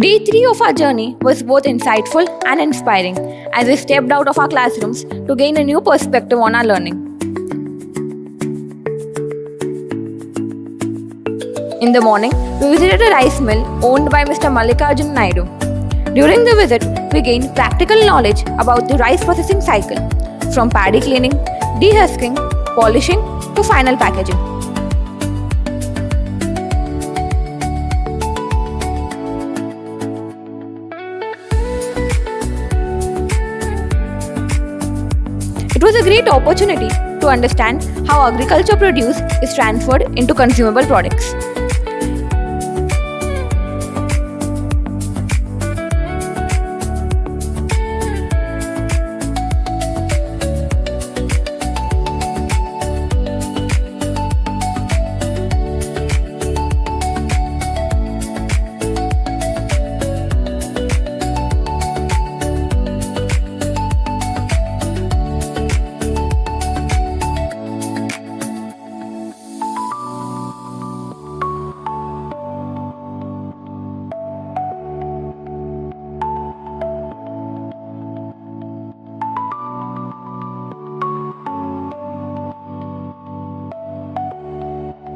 Day 3 of our journey was both insightful and inspiring as we stepped out of our classrooms to gain a new perspective on our learning. In the morning, we visited a rice mill owned by Mr. Mallikarjun Naidu. During the visit, we gained practical knowledge about the rice processing cycle, from paddy cleaning, dehusking, polishing to final packaging. It was a great opportunity to understand how agriculture produce is transferred into consumable products.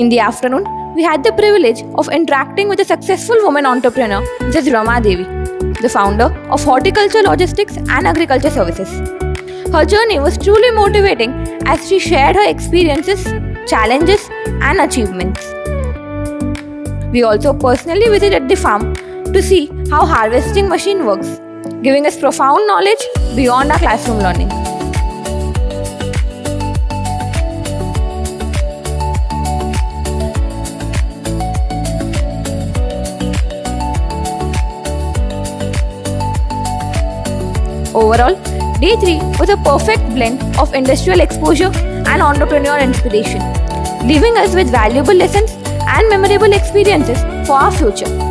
In the afternoon, we had the privilege of interacting with a successful woman entrepreneur, Mrs. Rama Devi, the founder of Horticulture Logistics and Agriculture Services. Her journey was truly motivating as she shared her experiences, challenges, and achievements. We also personally visited the farm to see how harvesting machine works, giving us profound knowledge beyond our classroom learning. Overall, Day 3 was a perfect blend of industrial exposure and entrepreneurial inspiration, leaving us with valuable lessons and memorable experiences for our future.